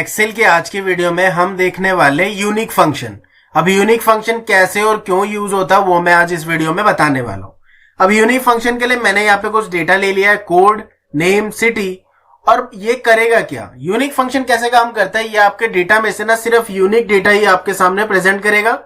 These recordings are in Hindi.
एक्सेल के आज के वीडियो में हम देखने वाले यूनिक फंक्शन। अब यूनिक फंक्शन कैसे और क्यों यूज होता है वो मैं आज इस वीडियो में बताने वाला हूं। अब यूनिक फंक्शन के लिए मैंने यहाँ पे कुछ डेटा ले लिया है, कोड, नेम, सिटी। और ये करेगा क्या, यूनिक फंक्शन कैसे काम करता है, ये आपके डेटा में से ना सिर्फ यूनिक डेटा ही आपके सामने प्रेजेंट करेगा,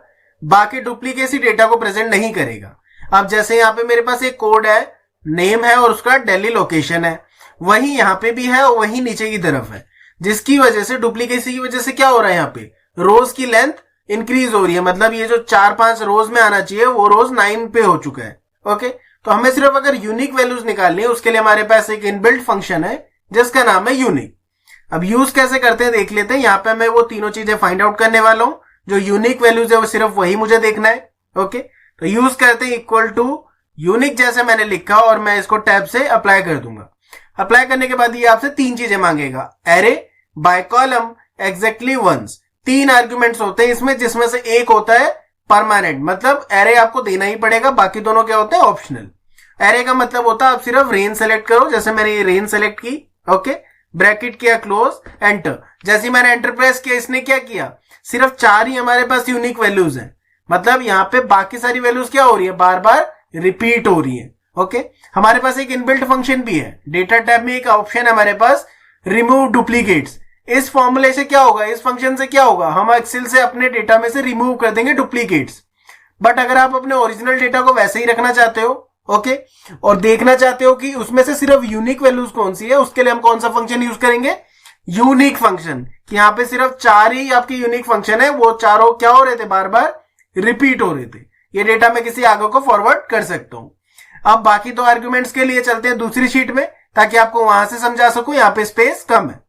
बाकी डुप्लीकेसी डेटा को प्रेजेंट नहीं करेगा। अब जैसे यहाँ पे मेरे पास एक कोड है, नेम है और उसका दिल्ली लोकेशन है, वही यहाँ पे भी है और वही नीचे की तरफ है, जिसकी वजह से डुप्लीकेसी की वजह से क्या हो रहा है, यहाँ पे रोज की लेंथ इंक्रीज हो रही है। मतलब ये जो 4-5 रोज में आना चाहिए वो रोज 9 पे हो चुका है। ओके, तो हमें सिर्फ अगर यूनिक वैल्यूज निकालनी है उसके लिए हमारे पास एक इनबिल्ट फंक्शन है जिसका नाम है यूनिक। अब यूज कैसे करते हैं देख लेते हैं। यहाँ पे मैं वो तीनों चीजें फाइंड आउट करने वाला हूँ। जो यूनिक वैल्यूज है वो सिर्फ वही मुझे देखना है। ओके, तो यूज करते हैं इक्वल टू यूनिक जैसे मैंने लिखा और मैं इसको टैब से अप्लाई कर दूंगा। अप्लाई करने के बाद ये आपसे 3 चीजें मांगेगा, array, by column, exactly once. 3 arguments होते हैं इसमें, जिसमें से एक होता है परमानेंट, मतलब एरे आपको देना ही पड़ेगा, बाकी दोनों क्या होते हैं, ऑप्शनल। एरे का मतलब होता है आप सिर्फ रेंज सेलेक्ट करो, जैसे मैंने ये रेंज सेलेक्ट की। ओके, ब्रैकेट किया, क्लोज, एंटर। जैसे मैंने एंटर प्रेस किया, इसने क्या किया, सिर्फ 4 ही हमारे पास यूनिक वैल्यूज हैं। मतलब यहाँ पे बाकी सारी वैल्यूज क्या हो रही है, बार बार रिपीट हो रही है। ओके, हमारे पास एक इनबिल्ट फंक्शन भी है। डेटा टैब में एक ऑप्शन है हमारे पास, रिमूव डुप्लीकेट्स। इस फॉर्मूले से क्या होगा, इस फंक्शन से क्या होगा, हम एक्सेल से अपने डेटा में से रिमूव कर देंगे डुप्लीकेट्स। बट अगर आप अपने ओरिजिनल डेटा को वैसे ही रखना चाहते हो, ओके, और देखना चाहते हो कि उसमें से सिर्फ यूनिक वैल्यूज कौन सी है, उसके लिए हम कौन सा फंक्शन यूज करेंगे, यूनिक फंक्शन। कि यहाँ पे सिर्फ 4 ही आपकी यूनिक फंक्शन है, वो चारों क्या हो रहे थे, बार बार रिपीट हो रहे थे। ये डेटा मैं किसी आगे को फॉरवर्ड कर सकता हूं। अब बाकी 2 आर्ग्यूमेंट्स के लिए चलते हैं दूसरी शीट में, ताकि आपको वहां से समझा सकूं। यहाँ पे स्पेस कम है।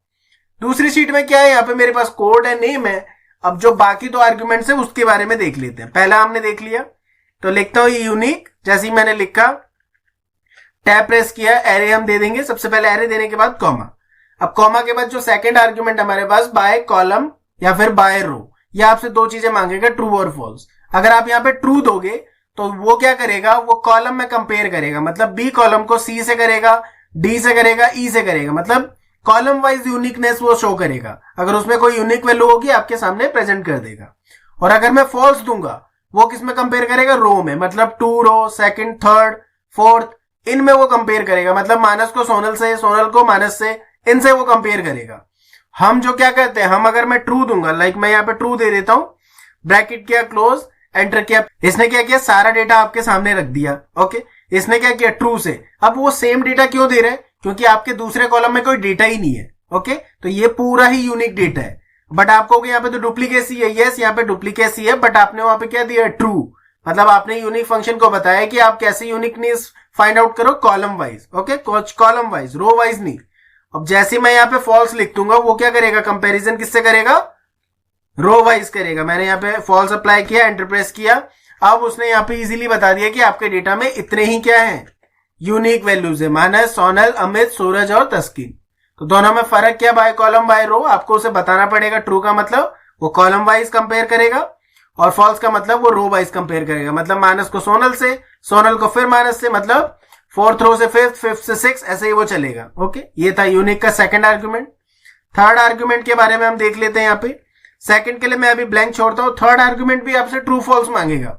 दूसरी शीट में क्या है, यहाँ पे मेरे पास कोड है, नेम है। अब जो बाकी 2 आर्ग्यूमेंट्स है उसके बारे में देख लेते हैं। पहला हमने देख लिया, तो लिखता हूं यूनिक। जैसे ही मैंने लिखा, टैब प्रेस किया, एरे हम दे देंगे। सबसे पहले एरे देने के बाद कॉमा। अब कॉमा के बाद जो सेकंड आर्ग्यूमेंट हमारे पास, बाय कॉलम या फिर बाय रो, यह आपसे 2 चीजें मांगेगा, ट्रू और फॉल्स। अगर आप यहाँ पे ट्रू दोगे तो वो क्या करेगा, वो कॉलम में कंपेयर करेगा। मतलब बी कॉलम को सी से करेगा, डी से करेगा, ई से करेगा। मतलब कॉलम वाइज यूनिकनेस वो शो करेगा। अगर उसमें कोई यूनिक वैल्यू होगी आपके सामने प्रेजेंट कर देगा। और अगर मैं फॉल्स दूंगा, वो किस में कंपेयर करेगा, रो में। मतलब 2 रो, सेकंड, थर्ड, फोर्थ, इनमें वो कंपेयर करेगा। मतलब माइनस को सोनल से, सोनल को माइनस से, इनसे वो कंपेयर करेगा। हम जो क्या करते हैं, हम अगर मैं ट्रू दूंगा, लाइक मैं यहाँ पे ट्रू दे देता हूं, ब्रैकेट किया, क्लोज, एंटर किया। इसने क्या किया, सारा डेटा आपके सामने रख दिया। ओके, इसने क्या किया, ट्रू से। अब वो सेम डेटा क्यों दे रहे हैं, क्योंकि आपके दूसरे कॉलम में कोई डेटा ही नहीं है। ओके, तो ये पूरा ही यूनिक डेटा है। बट आपको यहाँ पे तो डुप्लीकेसी है, यस यहाँ पे डुप्लीकेसी है, बट आपने वहां पे क्या दिया, ट्रू। मतलब आपने यूनिक फंक्शन को बताया कि आप कैसे यूनिकनेस फाइंड आउट करो, column wise. Okay, column wise, row wise नहीं। अब जैसे मैं यहाँ पे फॉल्स लिख दूंगा, वो क्या करेगा, कंपैरिजन किससे करेगा, रो वाइज करेगा। मैंने यहाँ पे फॉल्स अप्लाई किया, एंटर प्रेस किया। अब उसने यहाँ पे इजीली बता दिया कि आपके डेटा में इतने ही क्या है, यूनिक वैल्यूज है, मानस, सोनल, अमित, सूरज और तस्कीन। तो दोनों में फर्क क्या, बाय कॉलम बाय रो। आपको उसे बताना पड़ेगा। ट्रू का मतलब वो कॉलम वाइज कंपेयर करेगा, और फॉल्स का मतलब वो रो वाइज कंपेयर करेगा। मतलब माइनस को सोनल से, सोनल को फिर माइनस से, मतलब 4th रो से 5th, 5th से 6th, ऐसे ही वो चलेगा। ओके, ये था यूनिक का सेकंड आर्ग्यूमेंट। थर्ड आर्ग्यूमेंट के बारे में हम देख लेते हैं। यहाँ पे सेकंड के लिए मैं अभी ब्लैंक छोड़ता हूं। थर्ड आर्ग्यूमेंट भी आपसे ट्रू फॉल्स मांगेगा,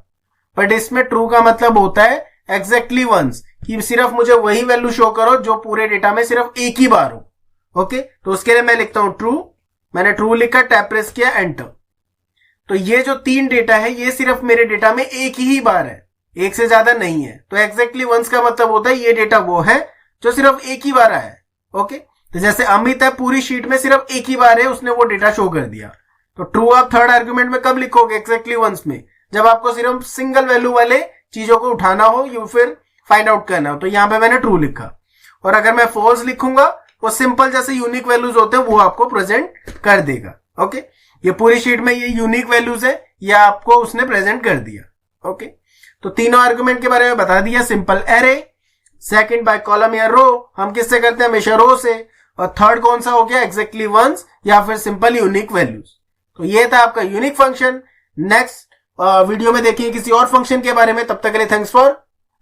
बट इसमें ट्रू का मतलब होता है एग्जैक्टली वंस, कि सिर्फ मुझे वही वैल्यू शो करो जो पूरे डेटा में सिर्फ एक ही बार हो। ओके, तो उसके लिए मैं लिखता हूं ट्रू। मैंने ट्रू लिखा, टैब प्रेस किया, एंटर। तो ये जो 3 डेटा है, ये सिर्फ मेरे डेटा में एक ही बार है, एक से ज्यादा नहीं है। तो एग्जैक्टली वंस का मतलब होता है ये डेटा वो है जो सिर्फ एक ही बार आया है। ओके, तो जैसे अमित है, पूरी शीट में सिर्फ एक ही बार है, उसने वो डेटा शो कर दिया। तो ट्रू आप थर्ड आर्ग्यूमेंट में कब लिखोगे, एग्जैक्टली वंस में, जब आपको सिर्फ सिंगल वैल्यू वाले चीजों को उठाना हो या फिर फाइंड आउट करना हो। तो यहां पे मैंने ट्रू लिखा। और अगर मैं फॉल्स लिखूंगा, वो सिंपल जैसे यूनिक वैल्यूज होते हैं वो आपको प्रेजेंट कर देगा। ओके, ये पूरी शीट में ये यूनिक वैल्यूज है, ये आपको उसने प्रेजेंट कर दिया। ओके, तो तीनों आर्गुमेंट के बारे में बता दिया। Simple array, second by column या रो, हम किससे करते हैं, हमेशा रो से। और थर्ड कौन सा हो गया, एग्जैक्टली वंस या फिर सिंपल यूनिक वैल्यूज। तो ये था आपका यूनिक फंक्शन। नेक्स्ट वीडियो में देखिए किसी और फंक्शन के बारे में। तब तक के लिए थैंक्स फॉर